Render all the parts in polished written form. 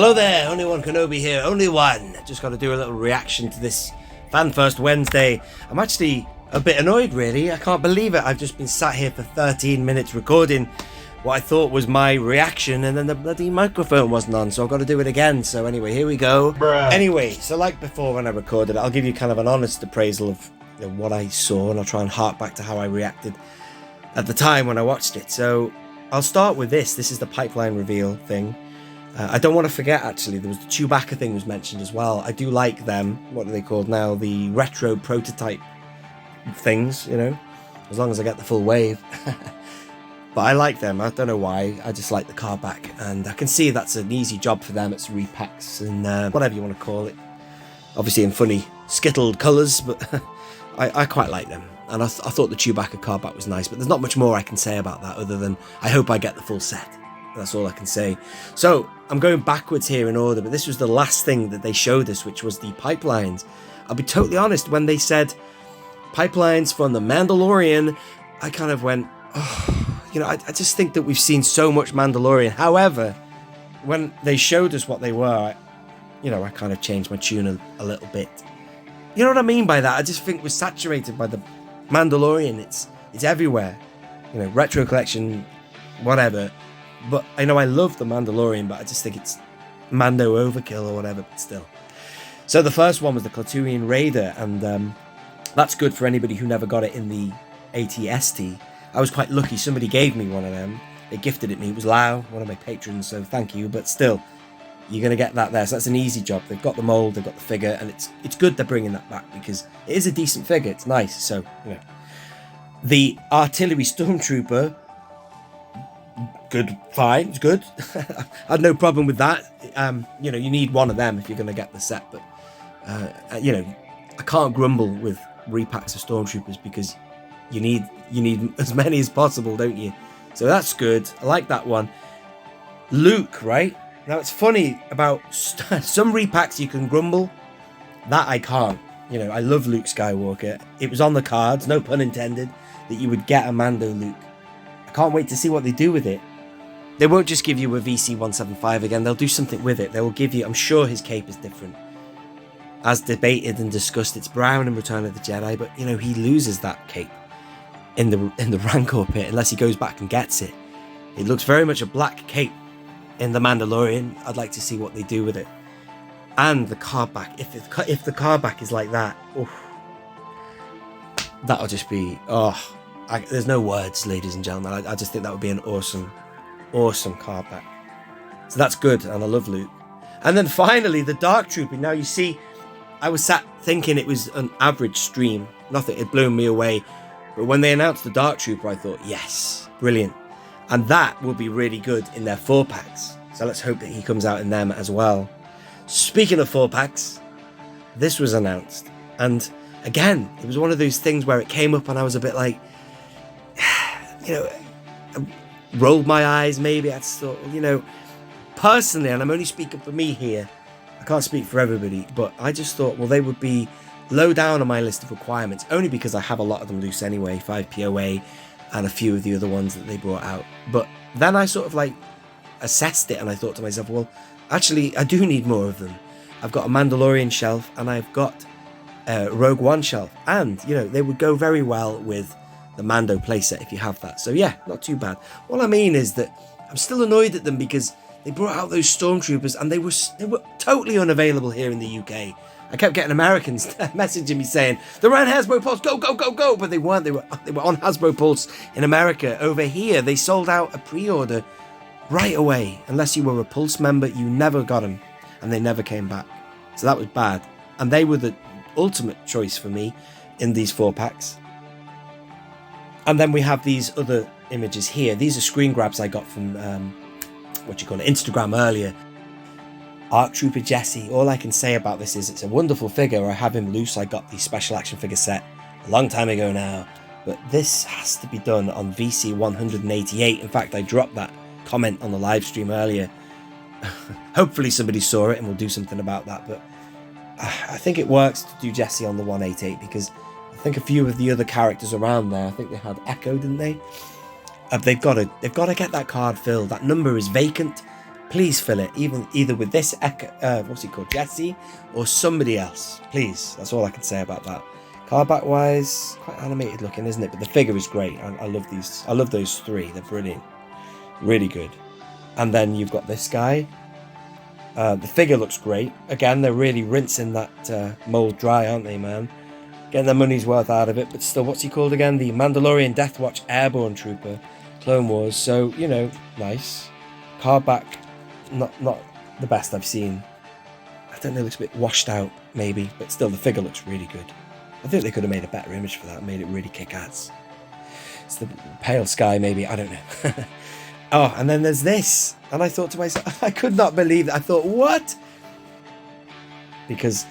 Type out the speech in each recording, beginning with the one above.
Hello there, only one Kenobi here, only one. Just got to do a little reaction to this Fan First Wednesday. I'm actually a bit annoyed, really. I can't believe it. I've just been sat here for 13 minutes recording what I thought was my reaction, and then the bloody microphone wasn't on, so I've got to do it again. So anyway, here we go. Bruh. Anyway, so like before when I recorded, I'll give you kind of an honest appraisal of what I saw, and I'll try and hark back to how I reacted at the time when I watched it. So I'll start with this. This is the pipeline reveal thing. I don't want to forget, actually, there was the Chewbacca thing was mentioned as well. I do like them. What are they called now? The retro prototype things, you know, as long as I get the full wave. But I like them. I don't know why. I just like the car back, and I can see that's an easy job for them. It's repacks and whatever you want to call it. Obviously in funny skittled colours, but I quite like them. And I thought the Chewbacca car back was nice, but there's not much more I can say about that other than I hope I get the full set. That's all I can say. So I'm going backwards here in order, but this was the last thing that they showed us, which was the pipelines. I'll be totally honest, when they said pipelines from the Mandalorian, I kind of went, oh, you know, I just think that we've seen so much Mandalorian. However, when they showed us what they were, I kind of changed my tune a little bit. You know what I mean by that? I just think we're saturated by the Mandalorian. It's everywhere. You know, retro collection, whatever. But I know I love the Mandalorian, but I just think it's Mando overkill or whatever, but still. So the first one was the Klatooinian Raider, and that's good for anybody who never got it in the AT-ST. I was quite lucky. Somebody gave me one of them. They gifted it me. It was Lau, one of my patrons, so thank you. But still, you're going to get that there. So that's an easy job. They've got the mold, they've got the figure, and it's good they're bringing that back because it is a decent figure. It's nice. So, you know. The Artillery Stormtrooper, good, fine, it's good. I had no problem with that. You know, you need one of them if you're going to get the set. But, you know, I can't grumble with repacks of Stormtroopers because you need as many as possible, don't you? So that's good. I like that one. Luke, right? Now it's funny about some repacks you can grumble. That I can't. You know, I love Luke Skywalker. It was on the cards, no pun intended, that you would get a Mando Luke. I can't wait to see what they do with it. They won't just give you a VC-175 again. They'll do something with it. They will give you, I'm sure his cape is different. As debated and discussed, it's brown in Return of the Jedi, but, you know, he loses that cape in the Rancor pit unless he goes back and gets it. It looks very much a black cape in the Mandalorian. I'd like to see what they do with it. And the card back. If the card back is like that, oof, that'll just be, there's no words, ladies and gentlemen. I just think that would be an awesome card back. So that's good, and I love Luke. And then finally, the Dark Trooper. Now you see, I was sat thinking it was an average stream. Nothing had blown me away. But when they announced the Dark Trooper, I thought, yes, brilliant. And that will be really good in their 4-packs. So let's hope that he comes out in them as well. Speaking of 4-packs, this was announced. And again, it was one of those things where it came up and I was a bit like, you know, I rolled my eyes maybe. I just thought, well, you know, personally, and I'm only speaking for me here, I can't speak for everybody, but I just thought, well, they would be low down on my list of requirements, only because I have a lot of them loose anyway, 5 POA and a few of the other ones that they brought out. But then I sort of like assessed it and I thought to myself, well, actually, I do need more of them. I've got a Mandalorian shelf and I've got a Rogue One shelf, and, you know, they would go very well with the Mando playset if you have that. So yeah, not too bad. What I mean is that I'm still annoyed at them because they brought out those Stormtroopers and they were totally unavailable here in the UK. I kept getting Americans messaging me saying, they're on Hasbro Pulse, go, go, go, go. But they weren't. They were on Hasbro Pulse in America. Over here, they sold out a pre-order right away. Unless you were a Pulse member, you never got them. And they never came back. So that was bad. And they were the ultimate choice for me in these 4-packs. And then we have these other images here. These are screen grabs I got from, Instagram earlier. Arc Trooper Jesse. All I can say about this is it's a wonderful figure. I have him loose. I got the special action figure set a long time ago now. But this has to be done on VC 188. In fact, I dropped that comment on the live stream earlier. Hopefully somebody saw it and will do something about that. But I think it works to do Jesse on the 188 because I think a few of the other characters around there, I think they had Echo, didn't they? They've got to get that card filled. That number is vacant. Please fill it, either with this, what's he called, Jesse, or somebody else. Please, that's all I can say about that. Card back wise, quite animated looking, isn't it? But the figure is great. I love these. I love those three. They're brilliant. Really good. And then you've got this guy. The figure looks great. Again, they're really rinsing that mold dry, aren't they, man? Getting their money's worth out of it. But still, what's he called again? The Mandalorian Death Watch Airborne Trooper, Clone Wars. So, you know, nice. Card back, not the best I've seen. I don't know, it looks a bit washed out, maybe. But still, the figure looks really good. I think they could have made a better image for that and made it really kick-ass. It's the pale sky, maybe. I don't know. Oh, and then there's this. And I thought to myself, I could not believe that. I thought, what? Because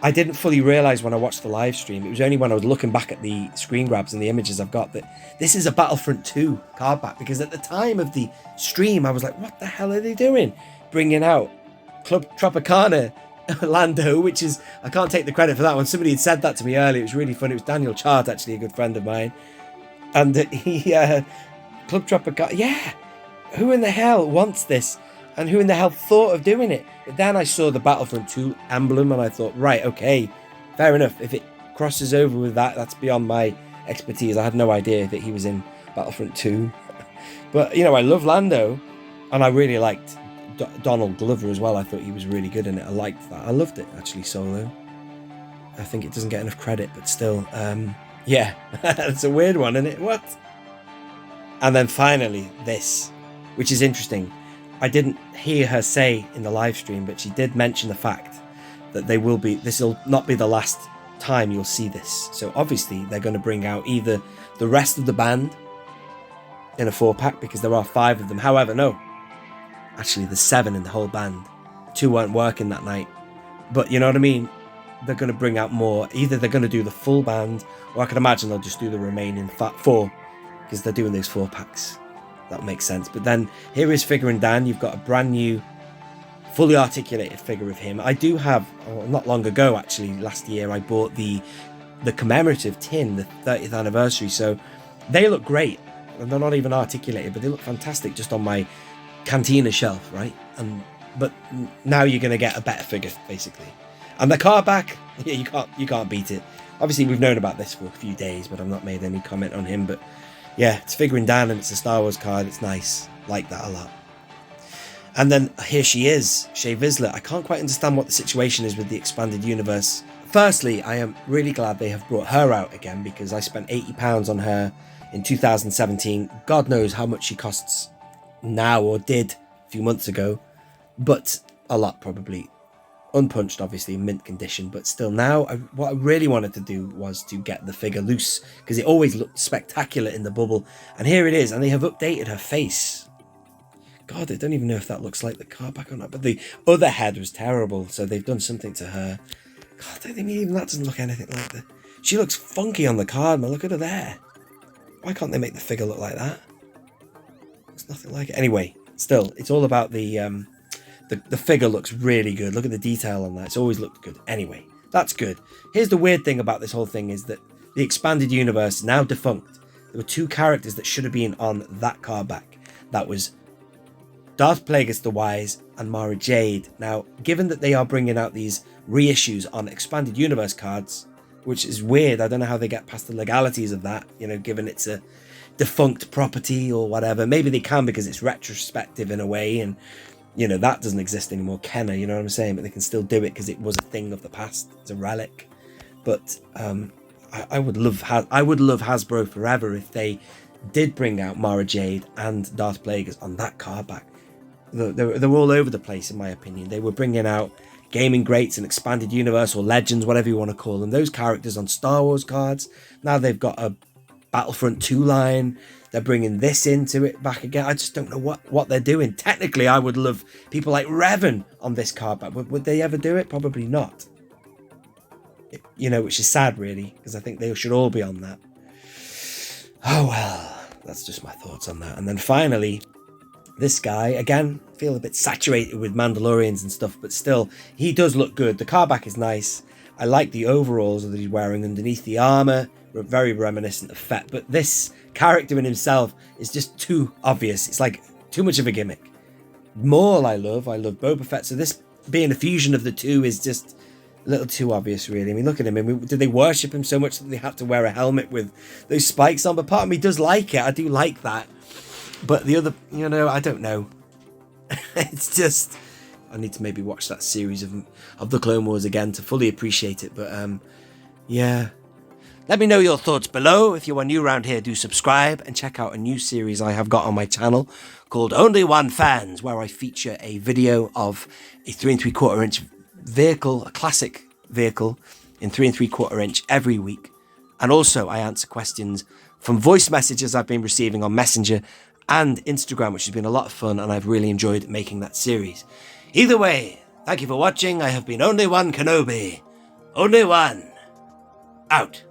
I didn't fully realise when I watched the live stream. It was only when I was looking back at the screen grabs and the images I've got that this is a Battlefront II card back. Because at the time of the stream, I was like, what the hell are they doing? Bringing out Club Tropicana Lando, which is, I can't take the credit for that one. Somebody had said that to me earlier. It was really fun. It was Daniel Chart, actually, a good friend of mine. And he, Club Tropicana, yeah. Who in the hell wants this? And who in the hell thought of doing it? But then I saw the Battlefront 2 emblem and I thought, right, okay, fair enough. If it crosses over with that, that's beyond my expertise. I had no idea that he was in Battlefront 2. But, you know, I love Lando and I really liked Donald Glover as well. I thought he was really good in it. I liked that. I loved it, actually, Solo. I think it doesn't get enough credit, but still, yeah, it's a weird one, isn't it? What? And then finally, this, which is interesting. I didn't hear her say in the live stream, but she did mention the fact that this will not be the last time you'll see this. So obviously they're going to bring out either the rest of the band in a 4-pack, because there are 5 of them. However, no, actually there's 7 in the whole band. 2 weren't working that night. But you know what I mean? They're going to bring out more. Either they're going to do the full band, or I can imagine they'll just do the remaining 4, because they're doing those 4-packs. That makes sense. But then here is figuring Dan. You've got a brand new, fully articulated figure of him. I do have, not long ago actually, last year, I bought the commemorative tin, the 30th anniversary. So they look great. And they're not even articulated, but they look fantastic just on my Cantina shelf, right? But now you're going to get a better figure, basically. And the card back, yeah, you can't beat it. Obviously, we've known about this for a few days, but I've not made any comment on him. But yeah, it's figuring Dan and it's a Star Wars card. It's nice. Like that a lot. And then here she is, Shae Vizsla. I can't quite understand what the situation is with the expanded universe. Firstly, I am really glad they have brought her out again, because I spent £80 on her in 2017. God knows how much she costs now, or did a few months ago. But a lot, probably. Unpunched, obviously, in mint condition, but still now what I really wanted to do was to get the figure loose, because it always looked spectacular in the bubble, and here it is. And they have updated her face. God, I don't even know if that looks like the card back or not, but the other head was terrible, so they've done something to her. God, I think even that doesn't look anything like that. She looks funky on the card, man. Look at her there. Why can't they make the figure look like that? It's nothing like it. Anyway, still, it's all about the figure looks really good. Look at the detail on that. It's always looked good. Anyway, that's good. Here's the weird thing about this whole thing is that the expanded universe is now defunct. There were 2 characters that should have been on that card back. That was Darth Plagueis the Wise and Mara Jade. Now, given that they are bringing out these reissues on expanded universe cards, which is weird. I don't know how they get past the legalities of that, you know, given it's a defunct property or whatever. Maybe they can because it's retrospective in a way, and you know, that doesn't exist anymore, Kenner, you know what I'm saying? But they can still do it because it was a thing of the past. It's a relic. But I would love Hasbro forever if they did bring out Mara Jade and Darth Plagueis on that card back. They're all over the place, in my opinion. They were bringing out gaming greats and expanded universe, or legends, whatever you want to call them. Those characters on Star Wars cards. Now they've got a Battlefront 2 line. They're bringing this into it back again. I just don't know what they're doing. Technically, I would love people like Revan on this card back. Would they ever do it? Probably not. You know, which is sad, really, because I think they should all be on that. Oh, well, that's just my thoughts on that. And then finally, this guy, again, feel a bit saturated with Mandalorians and stuff, but still, he does look good. The card back is nice. I like the overalls that he's wearing underneath the armor. Very reminiscent of Fett, but this character in himself is just too obvious. It's like too much of a gimmick. Maul I love Boba Fett, so this being a fusion of the two is just a little too obvious, really. I mean, look at him. I mean, did they worship him so much that they had to wear a helmet with those spikes on? But part of me does like it. I do like that. But the other, I don't know. It's just, I need to maybe watch that series of the Clone Wars again to fully appreciate it. But yeah. Let me know your thoughts below. If you are new around here, do subscribe and check out a new series I have got on my channel called Only One Fans, where I feature a video of a 3 3/4 inch vehicle, a classic vehicle in 3 3/4 inch every week. And also I answer questions from voice messages I've been receiving on Messenger and Instagram, which has been a lot of fun, and I've really enjoyed making that series. Either way, thank you for watching. I have been Only One Kenobi. Only One. Out.